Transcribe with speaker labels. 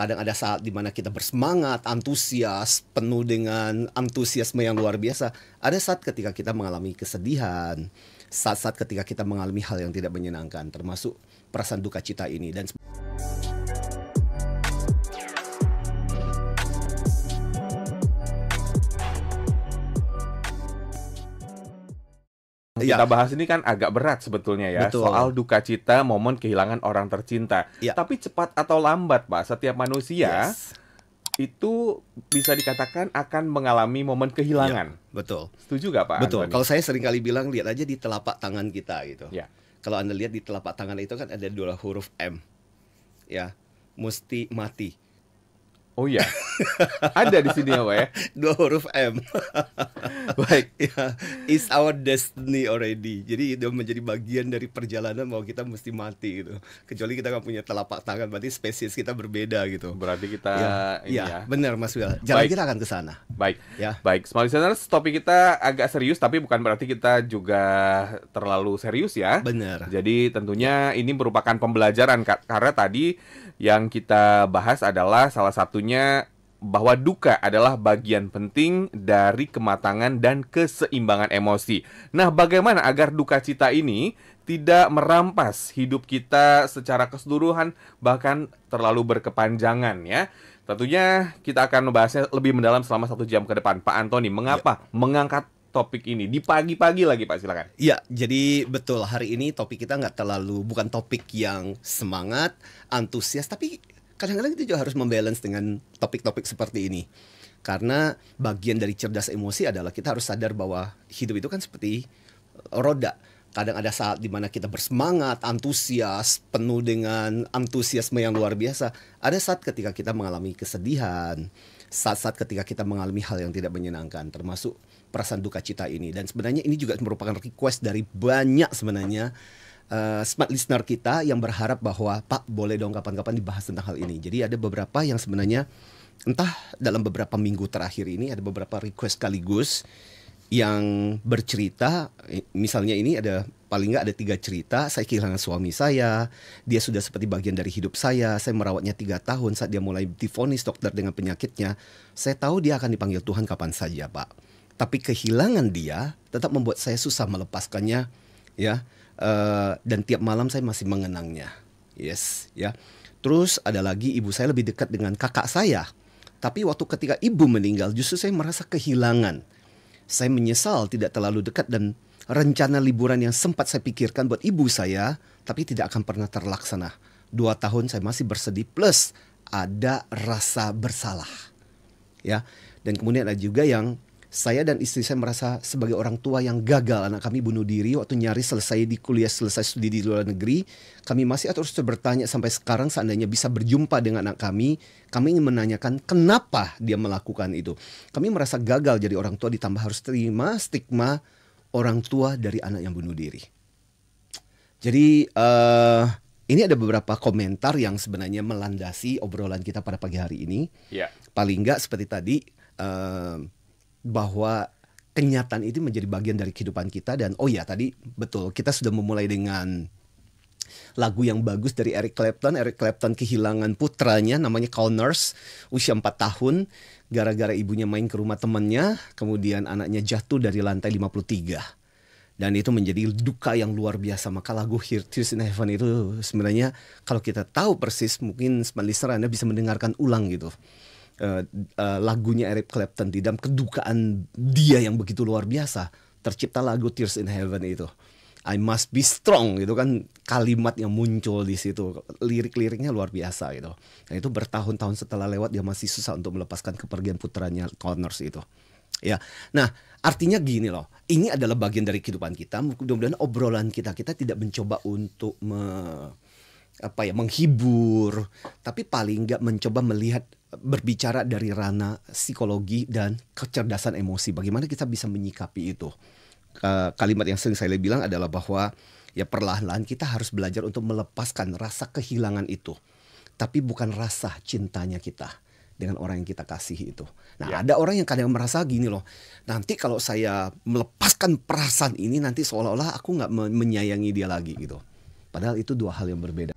Speaker 1: Kadang ada saat dimana kita bersemangat, antusias, penuh dengan antusiasme yang luar biasa. Ada saat ketika kita mengalami kesedihan, saat-saat ketika kita mengalami hal yang tidak menyenangkan, termasuk perasaan duka cita ini. Dan
Speaker 2: kita bahas ini kan agak berat sebetulnya ya.
Speaker 1: Betul.
Speaker 2: Soal duka cita momen kehilangan orang tercinta.
Speaker 1: Ya.
Speaker 2: Tapi cepat atau lambat Pak, setiap manusia itu bisa dikatakan akan mengalami momen kehilangan.
Speaker 1: Betul.
Speaker 2: Setuju gak Pak
Speaker 1: Betul.
Speaker 2: Antoni?
Speaker 1: Kalau saya sering kali bilang, lihat aja di telapak tangan kita gitu.
Speaker 2: Ya.
Speaker 1: Kalau Anda lihat di telapak tangan itu kan ada 2 huruf M. Ya, mesti mati.
Speaker 2: Oh iya. Ada di sini ya Pak ya.
Speaker 1: 2 huruf M.
Speaker 2: Baik.
Speaker 1: Ya, it's our destiny already. Jadi itu menjadi bagian dari perjalanan bahwa kita mesti mati gitu. Kecuali kita nggak punya telapak tangan, berarti spesies kita berbeda gitu.
Speaker 2: Berarti kita ini ya.
Speaker 1: Benar Mas Wil. Jalan kita akan ke sana.
Speaker 2: Baik.
Speaker 1: Ya.
Speaker 2: Baik, small listeners, topik kita agak serius tapi bukan berarti kita juga terlalu serius ya.
Speaker 1: Benar.
Speaker 2: Jadi tentunya ini merupakan pembelajaran karena tadi yang kita bahas adalah salah satunya bahwa duka adalah bagian penting dari kematangan dan keseimbangan emosi. Nah, bagaimana agar duka cita ini tidak merampas hidup kita secara keseluruhan, bahkan terlalu berkepanjangan ya. Tentunya kita akan membahasnya lebih mendalam selama 1 jam ke depan. Pak Antoni, mengapa mengangkat topik ini di pagi-pagi lagi Pak, silakan.
Speaker 1: Ya, jadi betul hari ini topik kita bukan topik yang semangat, antusias, tapi kadang-kadang kita juga harus membalance dengan topik-topik seperti ini. Karena bagian dari cerdas emosi adalah kita harus sadar bahwa hidup itu kan seperti roda. Kadang ada saat dimana kita bersemangat, antusias, penuh dengan antusiasme yang luar biasa. Ada saat ketika kita mengalami kesedihan, saat-saat ketika kita mengalami hal yang tidak menyenangkan, termasuk perasaan duka cita ini. Dan sebenarnya ini juga merupakan request dari banyak sebenarnya smart listener kita yang berharap bahwa Pak boleh dong kapan-kapan dibahas tentang hal ini. Jadi ada beberapa yang sebenarnya entah dalam beberapa minggu terakhir ini ada beberapa request sekaligus yang bercerita. Misalnya ini ada paling nggak ada 3 cerita. Saya kehilangan suami saya, dia sudah seperti bagian dari hidup saya merawatnya 3 tahun saat dia mulai divonis dokter dengan penyakitnya. Saya tahu dia akan dipanggil Tuhan kapan saja Pak, tapi kehilangan dia tetap membuat saya susah melepaskannya ya. Dan tiap malam saya masih mengenangnya. Yes, ya. Terus ada lagi ibu saya lebih dekat dengan kakak saya. Tapi waktu ketika ibu meninggal justru saya merasa kehilangan. Saya menyesal tidak terlalu dekat dan rencana liburan yang sempat saya pikirkan buat ibu saya tapi tidak akan pernah terlaksana. 2 tahun saya masih bersedih plus ada rasa bersalah. Ya. Dan kemudian ada juga yang saya dan istri saya merasa sebagai orang tua yang gagal. Anak kami bunuh diri waktu nyaris selesai di kuliah, selesai studi di luar negeri. Kami masih terus bertanya sampai sekarang seandainya bisa berjumpa dengan anak kami ingin menanyakan kenapa dia melakukan itu. Kami merasa gagal jadi orang tua ditambah harus terima stigma orang tua dari anak yang bunuh diri. Jadi ini ada beberapa komentar yang sebenarnya melandasi obrolan kita pada pagi hari ini.
Speaker 2: Ya.
Speaker 1: Paling nggak seperti tadi bahwa kenyataan itu menjadi bagian dari kehidupan kita. Dan oh ya tadi betul kita sudah memulai dengan lagu yang bagus dari Eric Clapton. Eric Clapton kehilangan putranya namanya Connors, usia 4 tahun gara-gara ibunya main ke rumah temannya, kemudian anaknya jatuh dari lantai 53. Dan itu menjadi duka yang luar biasa. Maka lagu Tears in Heaven itu sebenarnya kalau kita tahu persis, mungkin listener Anda bisa mendengarkan ulang gitu. Lagunya Eric Clapton di dalam kedukaan dia yang begitu luar biasa tercipta lagu Tears in Heaven itu. I must be strong gitu kan kalimat yang muncul di situ, lirik-liriknya luar biasa gitu. Nah itu bertahun-tahun setelah lewat dia masih susah untuk melepaskan kepergian putranya Connors itu. Ya, nah artinya gini loh, ini adalah bagian dari kehidupan kita. Mudah-mudahan obrolan kita tidak mencoba untuk menghibur, tapi paling nggak mencoba melihat berbicara dari ranah psikologi dan kecerdasan emosi. Bagaimana kita bisa menyikapi itu? Kalimat yang sering saya bilang adalah bahwa ya perlahan-lahan kita harus belajar untuk melepaskan rasa kehilangan itu, tapi bukan rasa cintanya kita dengan orang yang kita kasih itu. Nah ada orang yang kadang merasa gini loh, nanti kalau saya melepaskan perasaan ini nanti seolah-olah aku nggak menyayangi dia lagi gitu. Padahal itu 2 hal yang berbeda.